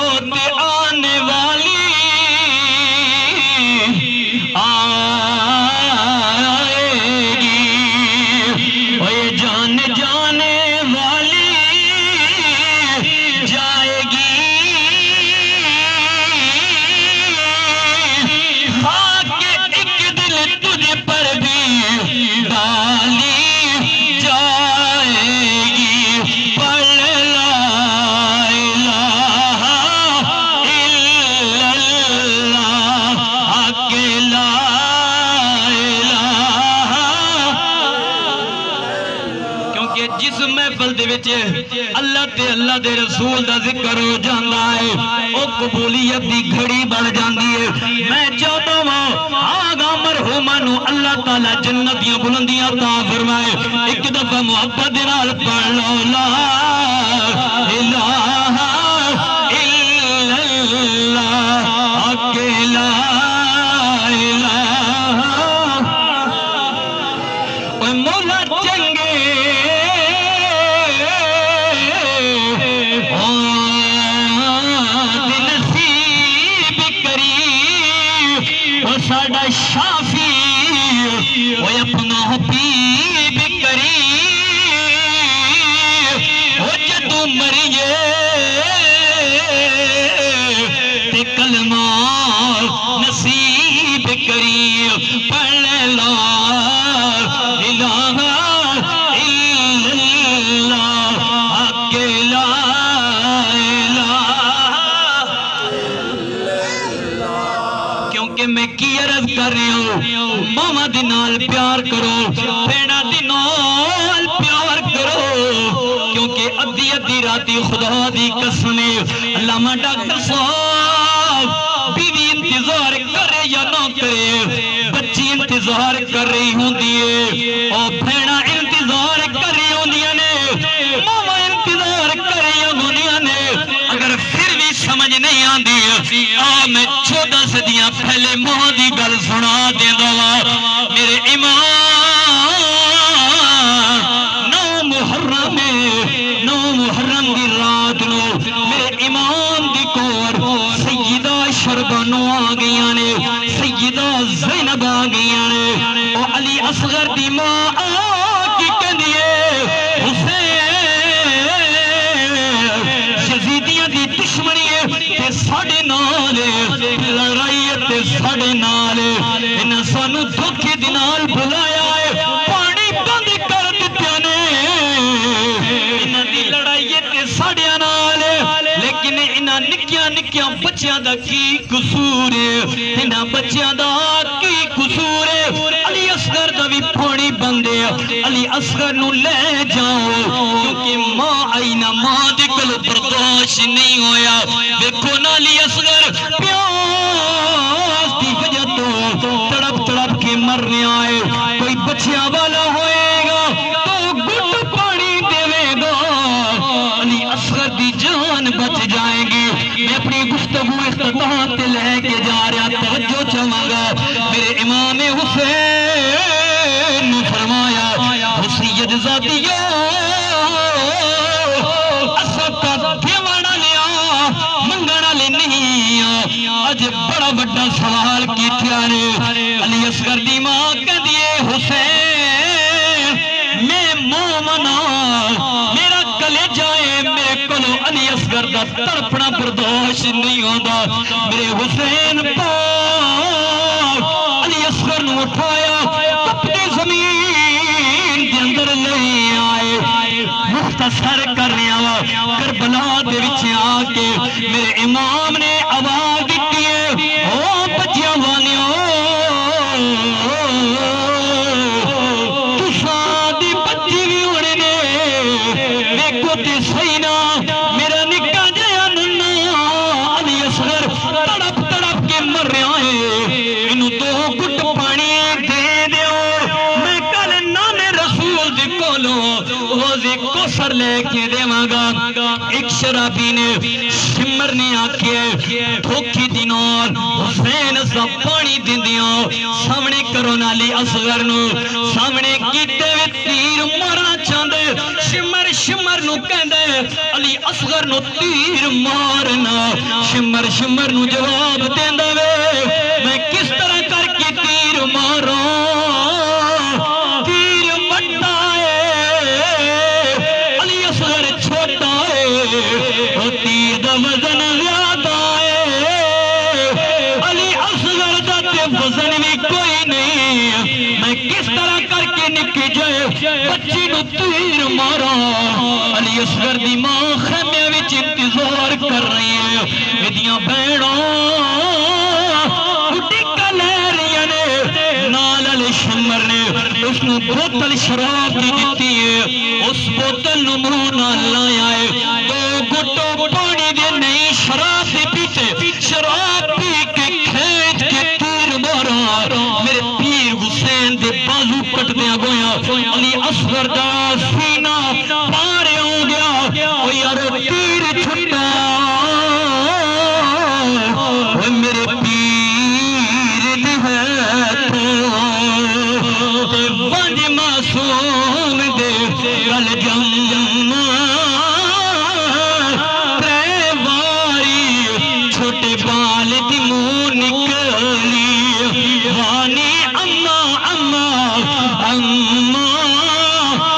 موت آنے والی آئے گی، وہ یہ جان جانے والی جائے گی، خاک ایک دل تجھ پر بھی ڈالی جائے گی، پڑھ لا الہ الا اللہ، حق لا الہ، کیونکہ جس محفل دے وچ اللہ دے رسول دا ذکر ہو جاندا ہے او قبولیت دی گھڑی بڑھ جاندی ہے۔ میں چاہتا ہوں آگا مرحوماں نو اللہ تعالی جنت دیاں بلندیاں عطا فرمائے۔ ایک دفعہ محبت دے نال پڑھ لو لا الہ الا اللہ، حق لا الہ، اے مولا چنگے نصیب کری وہ ساڈا شافی، وہ اپنا حبیب کری، وہ جدو مریے تے کلمہ نصیب کری، پڑھ لا الہ الا اللہ، حق لا الہ، کیونکہ میں کی عرض کر رہی ہوں ماما دی نال پیار کرو، بھیڑا دی نال پیار کرو، کیونکہ ادھی ادھی راتی خدا دی قسم علامہ ڈاکٹر صاحب بیوی انتظار کرے یا نہ کرے، بچی انتظار کر رہی ہوندی ہے، اور بھیڑا انتظار کر رہی ہوندیاں نے، ماما انتظار کر رہی ہوندیاں نے، اگر پھر بھی سمجھ نہیں آندی میں 14 صدیاں پہلے ماں دی گل سنا دیندا وا، میرے امام 9 محرم دی رات نو میرے امام دی کور سیدہ شربانو آ گئیاں نے، سیدہ زینب آ گئیاں نے، اور علی اصغر دی ماں آ کی کہندیے حسین یزیدیاں دی دشمنی ہے تے ساڈے نال لڑائی ہے تے ساڈے نال، انہاں سانو دھوکے دے نال بلایا ہے، پانی بند کر دتیا نے، انہاں دی لڑائی ہے تے ساڈے نال، لیکن انہاں نکیاں نکیاں بچیاں دا کی قصور ہے، انہاں بچیاں دا کی قصور ہے، علی اصغر دا بھی پانی بند ہے، علی اصغر نو لے جاؤ، کیونکہ ماں آئی نہ ماں دے کل برداشت نہیں ہویا، دیکھو نا علی اصغر پیاس دی وجہ تو تڑپ تڑپ کے مرنے آئے، کوئی بچیاں والا ہوئے گا تو گھٹ پانی دے گا، علی اصغر دی جان بچ جائے گی۔ میں اپنی گفتگو اختتام تے لے کے جا رہا، توجہ چاہوں گا، میرے امام حسین نے فرمایا حسین ذاتیہ آج بڑا بڑا سوال کیتیا نے، علی اصغر دی ماں کہہ دیے حسین میں مومنا میرا کلے جائے میرے کلو علی اصغر دا تڑپنا برداشت نہیں ہوندا، میرے حسین پاک علی اصغر نو اٹھایا اپنی زمین دے اندر لے آئے، مختصر کر رہا وا کربلا دے وچ آ کے میرے امام نے آواز دیتی ہے او بچیاں والیوں تساں دی بچی بھی ہونے نے، ویکھو تے صحیح نا میرا نکا جہا ننا علی اصغر تڑپ تڑپ کے مر رہا ہے، انہوں 2 گھٹ پانی دے دیو، میں کل نانے رسول دی کولوں روزی کوثر لے کے دیواں گا۔ ایک شرابی نے شمر نے آکھے دھوکھی دینار حسین سا پانی دیندیاں، سامنے کرو علی اصغر نو، سامنے کیتے وی تیر مارنا چاہندے، شمر نو کہندے علی اصغر نو تیر مارنا، شمر شمر نو جواب دیندا وے میں کس طرح کر کے تیر ماراں تیر وڈا ہے علی اصغر چھوٹا ہے او تیر دا وزن زیادہ ہے علی اصغر دا تے وزن بھی کوئی نہیں میں کس طرح کر کے نکی جائے بچی نو تیر مارا علی اصغر دی ماں خیمے وچ انتظار کر رہی ہے میڈیاں بہناں اٹھی کلیریاں نے نال علی شمر نے اس نو بوتل شراب دی دیتی ہے اس بوتل نو منہ نال لایا ہے دو گھٹو پانی دے نہیں شراب دی پیتے شراب پی کے کھینچ کے تیر مارا میرے پیر حسین دے بازو کٹ دیا گویا علی اصغر دا سینہ پارے ہو گیا او یار تیر چھٹا او میرے پیر دی ہے تو ونج معصوم دے گل جمع ترے واری چھوٹے بال دی منہ نکلی وانی اما اما اما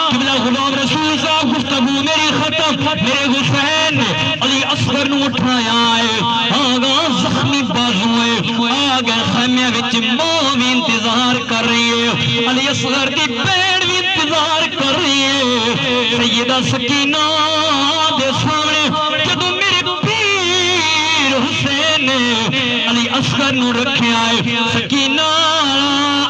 قبلہ غلام رسول صاحب گفتگو میری ختم میرے حسین علی اصغر نو اٹھایا ہے آگا زخمی بازو ہے آگا خیمے وچ ماں بھی انتظار کر رہی ہے علی اصغر دی بہن بھی انتظار کر رہی ہے سیدہ سکینہ دے سامنے جدو میرے پیر حسین نے علی اصغر نو رکھے آئے سکینہ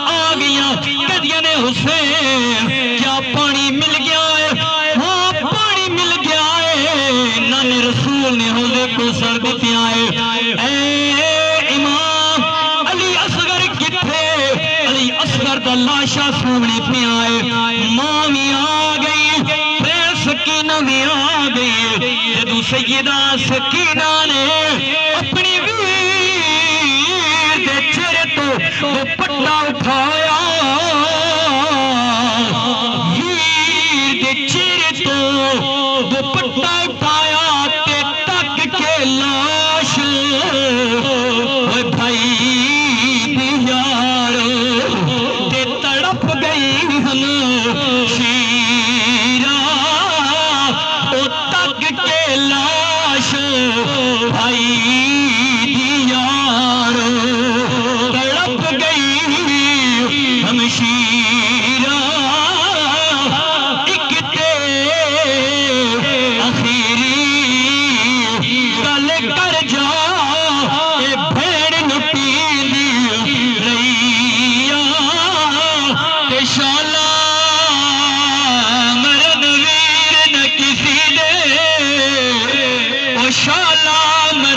آ گیا کہدیا نے حسین کیا پانی مل گیا ہے ہاں پانی مل گیا ہے نانے رسول نے حوضے کو سر دیتے آئے اے امام علی اصغر کتھے علی اصغر دا لاشا سامنے پہ آئے ماں بھی آ گئی پھر سکینہ بھی آ گئی جدو سیدہ سکینہ نے اپنی ویر دے چہرے تو دوپٹہ اٹھایا ویر دے چہرے تو دوپٹہ اٹھایا تے تک کے لاش اوے بھائی دی یار تے تڑپ گئی ہم شیرہ او تک کے لاش بھائی دی یار تڑپ گئی ہم شیرہ ایک تے آخری گل کر جا